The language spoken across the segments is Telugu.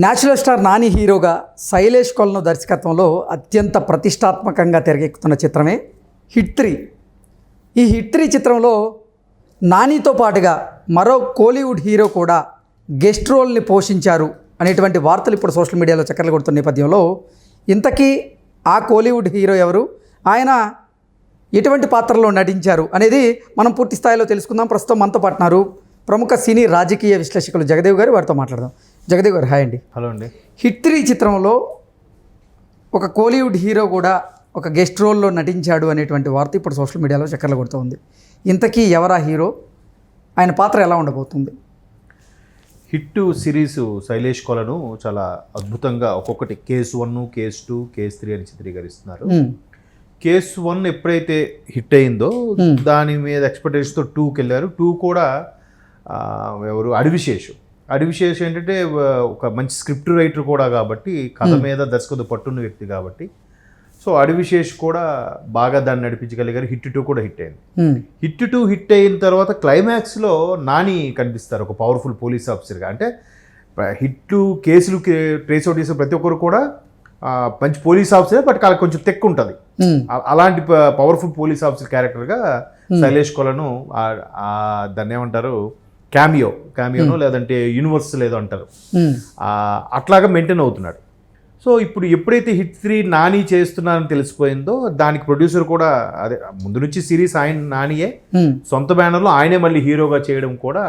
నేచురల్ స్టార్ నాని హీరోగా శైలేష్ కొలను దర్శకత్వంలో అత్యంత ప్రతిష్టాత్మకంగా తెరకెక్కుతున్న చిత్రమే హిట్ 3. ఈ హిట్ 3 చిత్రంలో నానితో పాటుగా మరో కోలీవుడ్ హీరో కూడా గెస్ట్ రోల్ని పోషించారు అనేటువంటి వార్తలు ఇప్పుడు సోషల్ మీడియాలో చక్కర్లు కొడుతున్న నేపథ్యంలో ఇంతకీ ఆ కోలీవుడ్ హీరో ఎవరు, ఆయన ఎటువంటి పాత్రలో నటించారు అనేది మనం పూర్తి స్థాయిలో తెలుసుకుందాం. ప్రస్తుతం మనతో పాటున్నారు ప్రముఖ సినీ రాజకీయ విశ్లేషకులు జగదేవ్ గారు. వారితో మాట్లాడదాం. జగదేవ్ గారు, హాయ్ అండి. హలో అండి. హిట్ 3 చిత్రంలో ఒక కోలీవుడ్ హీరో కూడా ఒక గెస్ట్ రోల్లో నటించాడు అనేటువంటి వార్త ఇప్పుడు సోషల్ మీడియాలో చక్కర్లు కొడుతుంది. ఇంతకీ ఎవరా హీరో, ఆయన పాత్ర ఎలా ఉండబోతుంది? హిట్ సిరీస్ శైలేష్ కొలను చాలా అద్భుతంగా ఒక్కొక్కటి కేసు 1, కేసు 2, కేసు 3 అని చిత్రీకరిస్తున్నారు. కేసు 1 ఎప్పుడైతే హిట్ అయిందో దాని మీద ఎక్స్పెక్టేషన్తో 2కి వెళ్ళారు. 2 కూడా ఎవరు అడివిశేష్ ఏంటంటే ఒక మంచి స్క్రిప్ట్ రైటర్ కూడా కాబట్టి, కథ మీద దర్శకుడు పట్టున్న వ్యక్తి కాబట్టి, సో అడివిశేష్ కూడా బాగా దాన్ని నడిపించగలిగారు. హిట్ 2 కూడా హిట్ అయింది. హిట్ 2 హిట్ అయిన తర్వాత క్లైమాక్స్లో నాని కనిపిస్తారు ఒక పవర్ఫుల్ పోలీస్ ఆఫీసర్గా. అంటే హిట్ కేసులు ట్రేస్ అవుట్ చేసే ప్రతి ఒక్కరు కూడా మంచి పోలీస్ ఆఫీసర్, బట్ వాళ్ళకి కొంచెం తెక్కు ఉంటుంది. అలాంటి పవర్ఫుల్ పోలీస్ ఆఫీసర్ క్యారెక్టర్గా శైలేష్ కొలను దాన్ని ఏమంటారు, క్యామియోనో లేదంటే యూనివర్సల్ ఏదో అంటారు, అట్లాగా మెయింటైన్ అవుతున్నాడు. సో ఇప్పుడు ఎప్పుడైతే హిట్ 3 నాని చేస్తున్నారని తెలిసిపోయిందో దానికి ప్రొడ్యూసర్ కూడా అదే ముందు నుంచి సిరీస్ ఆయన నానియే, సొంత బ్యానర్లో ఆయనే మళ్ళీ హీరోగా చేయడం కూడా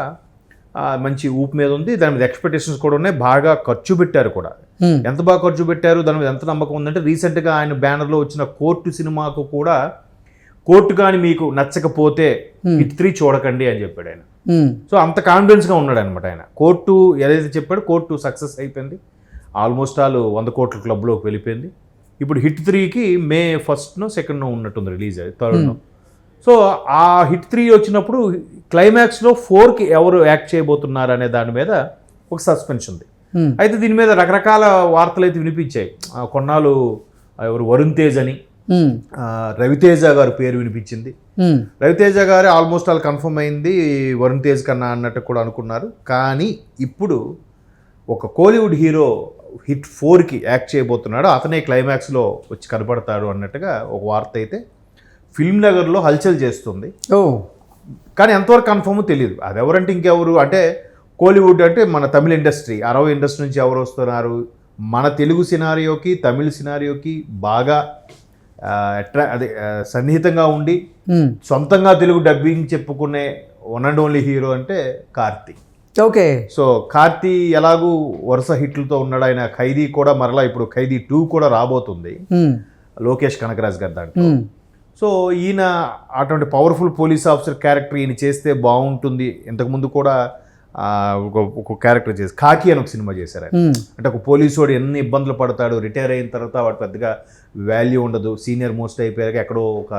మంచి ఊపు మీద ఉంది. దాని మీద ఎక్స్పెక్టేషన్స్ కూడా ఉన్నాయి. బాగా ఖర్చు పెట్టారు కూడా. ఎంత బాగా ఖర్చు పెట్టారు, దాని మీద ఎంత నమ్మకం ఉందంటే రీసెంట్గా ఆయన బ్యానర్లో వచ్చిన కోర్టు సినిమాకు కూడా కోర్టు కానీ మీకు నచ్చకపోతే హిట్ 3 చూడకండి అని చెప్పాడు ఆయన. సో అంత కాన్ఫిడెన్స్గా ఉన్నాడు అనమాట ఆయన. కోర్టు ఏదైతే చెప్పాడో కోర్టు సక్సెస్ అయిపోయింది. ఆల్మోస్ట్ 100 కోట్ల క్లబ్లోకి వెళ్ళిపోయింది. ఇప్పుడు హిట్ 3కి మే 1st, 2nd ఉన్నట్టుంది రిలీజ్, 3rd. సో ఆ హిట్ 3 వచ్చినప్పుడు క్లైమాక్స్లో 4కి ఎవరు యాక్ట్ చేయబోతున్నారు అనే దాని మీద ఒక సస్పెన్స్ ఉంది. అయితే దీని మీద రకరకాల వార్తలు అయితే వినిపించాయి. కొన్నాళ్ళు ఎవరు వరుణ్ తేజ్ అని, రవితేజ గారి పేరు వినిపించింది. రవితేజ గారే ఆల్మోస్ట్ కన్ఫర్మ్ అయింది వరుణ్ తేజ్ కన్నా అన్నట్టు కూడా అనుకున్నారు. కానీ ఇప్పుడు ఒక కోలీవుడ్ హీరో హిట్ 4కి యాక్ట్ చేయబోతున్నాడు, అతనే క్లైమాక్స్లో వచ్చి కనపడతాడు అన్నట్టుగా ఒక వార్త అయితే ఫిల్మ్ నగర్లో హల్చల్ చేస్తుంది. కానీ ఎంతవరకు కన్ఫర్మ్ తెలియదు. అది ఎవరంటే ఇంకెవరు అంటే, కోలీవుడ్ అంటే మన తమిళ ఇండస్ట్రీ, అరవై ఇండస్ట్రీ నుంచి ఎవరు వస్తున్నారు, మన తెలుగు సినారియోకి తమిళ సినారియోకి బాగా అదే సన్నిహితంగా ఉండి సొంతంగా తెలుగు డబ్బింగ్ చెప్పుకునే వన్ అండ్ ఓన్లీ హీరో అంటే కార్తీ. ఓకే. సో కార్తీ ఎలాగూ వరుస హిట్లతో ఉన్నాడు. ఆయన ఖైదీ కూడా మరలా ఇప్పుడు ఖైదీ 2 కూడా రాబోతుంది లోకేష్ కనకరాజ్ గారి దాంట్లో. సో ఈయన అటువంటి పవర్ఫుల్ పోలీస్ ఆఫీసర్ క్యారెక్టర్ ఈయన చేస్తే బాగుంటుంది. ఇంతకుముందు కూడా ఒక క్యారెక్టర్ చేసి కాకి అని ఒక సినిమా చేశారు ఆయన. అంటే ఒక పోలీసు వాడు ఎన్ని ఇబ్బందులు పడతాడు, రిటైర్ అయిన తర్వాత వాడు పెద్దగా వాల్యూ ఉండదు, సీనియర్ మోస్ట్ అయిపోయాక ఎక్కడో ఒక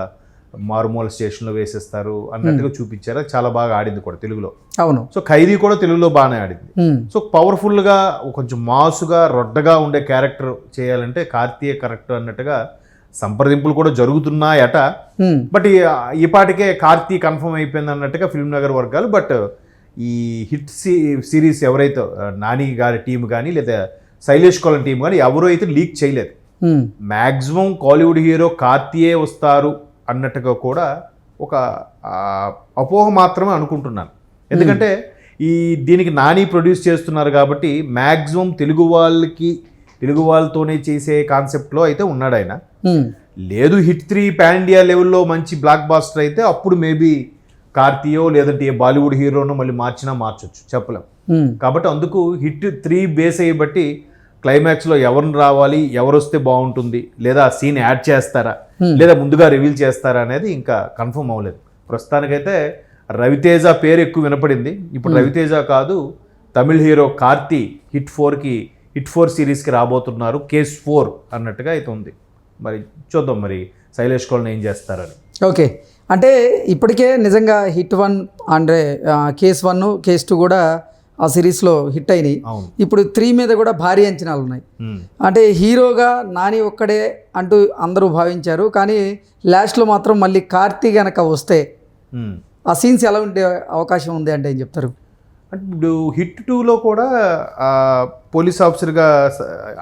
మారుమూల స్టేషన్లో వేసేస్తారు అన్నట్టుగా చూపించారు. చాలా బాగా ఆడింది కూడా తెలుగులో. అవును. సో ఖైదీ కూడా తెలుగులో బాగానే ఆడింది. సో పవర్ఫుల్గా కొంచెం మాసుగా రొడ్డగా ఉండే క్యారెక్టర్ చేయాలంటే కార్తీయ కరెక్ట్ అన్నట్టుగా సంప్రదింపులు కూడా జరుగుతున్నాయట. బట్ ఈ పాటికే కార్తీ కన్ఫర్మ్ అయిపోయింది అన్నట్టుగా ఫిల్మ్ నగర్ వర్గాలు. బట్ ఈ హిట్ సిరీస్ ఎవరైతే నాని గారి టీం కానీ లేదా శైలేష్ కొలను టీం కానీ ఎవరు అయితే లీక్ చేయలేదు. మ్యాక్సిమం కాలీవుడ్ హీరో కార్తీయే వస్తారు అన్నట్టుగా కూడా ఒక అపోహ మాత్రమే అనుకుంటున్నాను. ఎందుకంటే దీనికి నాని ప్రొడ్యూస్ చేస్తున్నారు కాబట్టి మ్యాక్సిమం తెలుగు వాళ్ళతోనే చేసే కాన్సెప్ట్లో అయితే ఉన్నాడు ఆయన. లేదు హిట్ 3 పాన్ ఇండియా లెవెల్లో మంచి బ్లాక్ బాస్టర్ అయితే అప్పుడు మేబీ కార్తీయో లేదంటే ఏ బాలీవుడ్ హీరోనో మళ్ళీ మార్చొచ్చు, చెప్పలేం. కాబట్టి అందుకు హిట్ 3 బేస్ అయ్యి బట్టి క్లైమాక్స్లో ఎవరిని రావాలి, ఎవరు వస్తే బాగుంటుంది, లేదా సీన్ యాడ్ చేస్తారా లేదా ముందుగా రివీల్ చేస్తారా అనేది ఇంకా కన్ఫర్మ్ అవ్వలేదు. ప్రస్తుతానికైతే రవితేజ పేరు ఎక్కువ వినపడింది. ఇప్పుడు రవితేజ కాదు, తమిళ హీరో కార్తీ హిట్ 4 సిరీస్కి రాబోతున్నారు, కేసు 4 అన్నట్టుగా అయితే ఉంది. మరి చూద్దాం మరి శైలేష్ కొలను ఏం చేస్తారని. ఓకే. అంటే ఇప్పటికే నిజంగా హిట్ 1 అంటే కేసు 1, కేసు 2 కూడా ఆ సిరీస్లో హిట్ అయినాయి. ఇప్పుడు 3 మీద కూడా భారీ అంచనాలు ఉన్నాయి. అంటే హీరోగా నాని ఒక్కడే అంటూ అందరూ భావించారు. కానీ లాస్ట్లో మాత్రం మళ్ళీ కార్తీ గనక వస్తే ఆ సీన్స్ ఎలా ఉండే అవకాశం ఉంది అంటే ఏం చెప్తారు? అంటే ఇప్పుడు హిట్ 2లో కూడా పోలీస్ ఆఫీసర్గా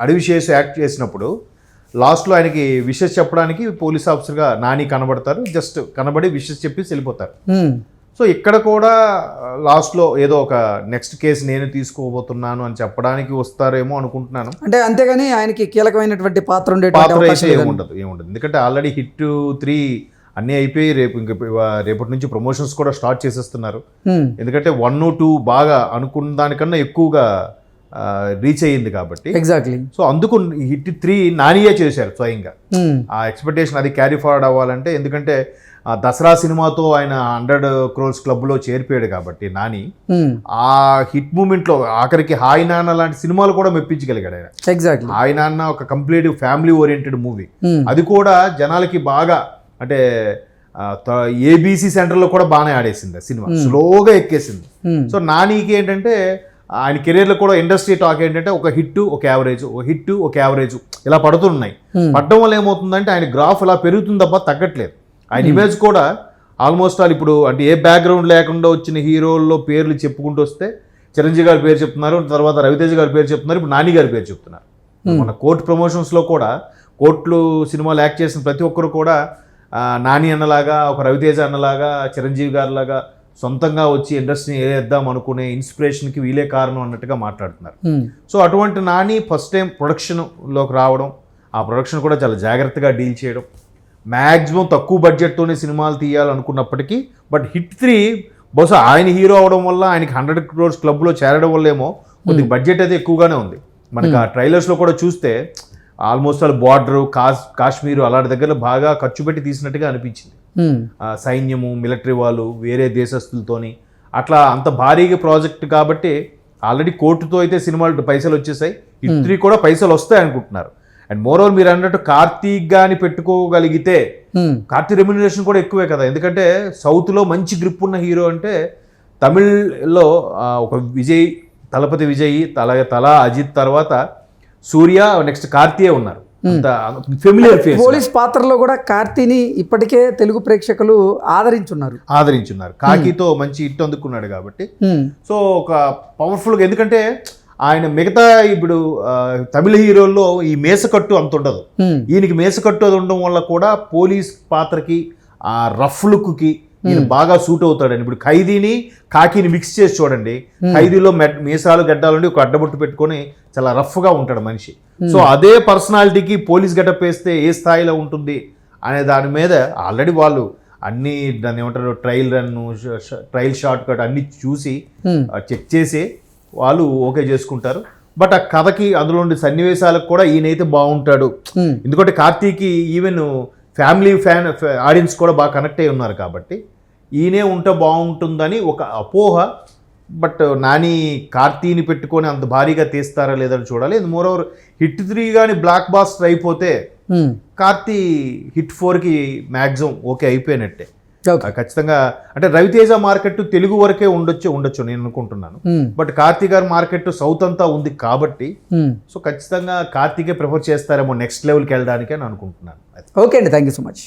అడవి శేషు యాక్ట్ చేసినప్పుడు లాస్ట్లో ఆయనకి విషెస్ చెప్పడానికి పోలీస్ ఆఫీసర్గా నాని కనబడతారు, జస్ట్ కనబడి విషెస్ చెప్పి వెళ్ళిపోతారు. సో ఇక్కడ కూడా లాస్ట్లో ఏదో ఒక నెక్స్ట్ కేసు నేను తీసుకోబోతున్నాను అని చెప్పడానికి వస్తారేమో అనుకుంటున్నాను. అంటే అంతేగాని ఆయనకి కీలకమైనటువంటి పాత్ర అయితే ఏముండదు. ఎందుకంటే ఆల్రెడీ హిట్ 3 అన్నీ అయిపోయి రేపటి నుంచి ప్రమోషన్స్ కూడా స్టార్ట్ చేసేస్తున్నారు. ఎందుకంటే 1, 2 బాగా అనుకున్న దానికన్నా ఎక్కువగా రీచ్ అయ్యింది కాబట్టి. ఎగ్జాక్ట్లీ. సో అందుకు హిట్ 3 నానియే చేశారు స్వయంగా. ఆ ఎక్స్పెక్టేషన్ అది క్యారీ ఫార్వర్డ్ అవ్వాలంటే, ఎందుకంటే దసరా సినిమాతో ఆయన 100 crores క్లబ్లో చేరిపోయాడు కాబట్టి నాని ఆ హిట్ మూమెంట్లో ఆఖరికి హాయ్ నాన్న లాంటి సినిమాలు కూడా మెప్పించగలిగాడు ఆయన. ఎగ్జాక్ట్లీ. హాయ్ నాన్న ఒక కంప్లీట్ ఫ్యామిలీ ఓరియంటెడ్ మూవీ, అది కూడా జనాలకి బాగా అంటే ఏబీసీ సెంటర్లో కూడా బాగానే ఆడేసింది ఆ సినిమా, స్లోగా ఎక్కేసింది. సో నానికి ఏంటంటే ఆయన కెరీర్లో కూడా ఇండస్ట్రీ టాక్ ఏంటంటే ఒక హిట్ ఒక యావరేజ్, ఒక హిట్ ఒక యావరేజ్ ఇలా పడుతున్నాయి. పడడం వల్ల ఏమవుతుందంటే ఆయన గ్రాఫ్ ఇలా పెరుగుతుంది తప్ప తగ్గట్లేదు. ఆయన ఇమేజ్ కూడా ఆల్మోస్ట్ ఆల్ ఇప్పుడు అంటే ఏ బ్యాక్గ్రౌండ్ లేకుండా వచ్చిన హీరోల్లో పేర్లు చెప్పుకుంటూ వస్తే చిరంజీవి గారి పేరు చెప్తున్నారు, తర్వాత రవితేజ గారి పేరు చెప్తున్నారు, ఇప్పుడు నాని గారి పేరు చెప్తున్నారు. మన కోర్టు ప్రమోషన్స్లో కూడా కోర్టులు సినిమాలు యాక్ట్ చేసిన ప్రతి ఒక్కరు కూడా నాని అన్నలాగా, ఒక రవితేజ అన్నలాగా, చిరంజీవి గారిలాగా సొంతంగా వచ్చి ఇండస్ట్రీని వేద్దాం అనుకునే ఇన్స్పిరేషన్కి వీలే కారణం అన్నట్టుగా మాట్లాడుతున్నారు. సో అటువంటి నాని ఫస్ట్ టైం ప్రొడక్షన్లోకి రావడం, ఆ ప్రొడక్షన్ కూడా చాలా జాగ్రత్తగా డీల్ చేయడం, మ్యాక్సిమం తక్కువ బడ్జెట్తోనే సినిమాలు తీయాలనుకున్నప్పటికీ బట్ హిట్ 3 బహుశా ఆయన హీరో అవడం వల్ల ఆయనకి 100 crores క్లబ్లో చేరడం వల్ల ఏమో కొద్దిగా బడ్జెట్ అయితే ఎక్కువగానే ఉంది. మనకి ఆ ట్రైలర్స్లో కూడా చూస్తే ఆల్మోస్ట్ వాళ్ళు బార్డరు, కాశ్మీరు అలాంటి దగ్గర బాగా ఖర్చు పెట్టి తీసినట్టుగా అనిపించింది. సైన్యము, మిలిటరీ వాళ్ళు, వేరే దేశస్తులతోని అట్లా అంత భారీగా ప్రాజెక్ట్ కాబట్టి ఆల్రెడీ కోర్టుతో అయితే సినిమాలు పైసలు వచ్చేసాయి. హిట్ 3 కూడా పైసలు వస్తాయి అనుకుంటున్నారు. అండ్ మోర్ ఓవర్ మీరు అన్నట్టు కార్తీక్ గాని పెట్టుకోగలిగితే కార్తీక్ రెమ్యునరేషన్ కూడా ఎక్కువే కదా. ఎందుకంటే సౌత్లో మంచి గ్రిప్ ఉన్న హీరో అంటే తమిళ్లో ఒక విజయ్, తలపతి విజయ్, తల అజిత్ తర్వాత సూర్య, నెక్స్ట్ కార్తీయే ఉన్నారు. Familiar face. పోలీస్ పాత్రలో కూడా కార్తీని ఇప్పటికే తెలుగు ప్రేక్షకులు ఆదరించున్నారు. కాకితో మంచి హిట్ అందుకున్నాడు కాబట్టి. సో ఒక పవర్ఫుల్గా, ఎందుకంటే ఆయన మిగతా ఇప్పుడు తమిళ హీరోల్లో ఈ మేసకట్టు అంత ఉండదు, ఈయనకి మేసకట్టు అది ఉండడం వల్ల కూడా పోలీస్ పాత్రకి ఆ రఫ్ లుక్కి ఈయన బాగా సూట్ అవుతాడండి. ఇప్పుడు ఖైదీని కాకిని మిక్స్ చేసి చూడండి, ఖైదీలో మీసాలు గడ్డాలుండి ఒక అడ్డబొట్టు పెట్టుకొని చాలా రఫ్గా ఉంటాడు మనిషి. సో అదే పర్సనాలిటీకి పోలీస్ గెటప్ వేస్తే ఏ స్థాయిలో ఉంటుంది అనే దాని మీద ఆల్రెడీ వాళ్ళు అన్ని దాన్ని ఏమంటారు ట్రయల్ షార్ట్ కట్ అన్ని చూసి చెక్ చేసి వాళ్ళు ఓకే చేసుకుంటారు. బట్ ఆ కథకి అందులో ఉండే సన్నివేశాలకు కూడా ఈయనైతే బాగుంటాడు. ఎందుకంటే కార్తీకి ఈవెన్ ఫ్యామిలీ ఆడియన్స్ కూడా బాగా కనెక్ట్ అయి ఉన్నారు కాబట్టి ఈయనే ఉంటే బాగుంటుందని ఒక అపోహ. బట్ నాని కార్తీని పెట్టుకొని అంత భారీగా తీస్తారా లేదని చూడాలి. మోర్ ఓవర్ హిట్ 3 కానీ బ్లాక్ బాస్టర్ అయిపోతే కార్తీ హిట్ 4కి మ్యాక్సిమం ఓకే అయిపోయినట్టే ఖచ్చితంగా. అంటే రవితేజ మార్కెట్ తెలుగు వరకే ఉండొచ్చు నేను అనుకుంటున్నాను. బట్ కార్తీ గారి మార్కెట్ సౌత్ అంతా ఉంది కాబట్టి సో ఖచ్చితంగా కార్తీకే ప్రిఫర్ చేస్తారేమో నెక్స్ట్ లెవెల్కి వెళ్ళడానికి అని అనుకుంటున్నాను. ఓకే అండి, థ్యాంక్ యూ సో మచ్.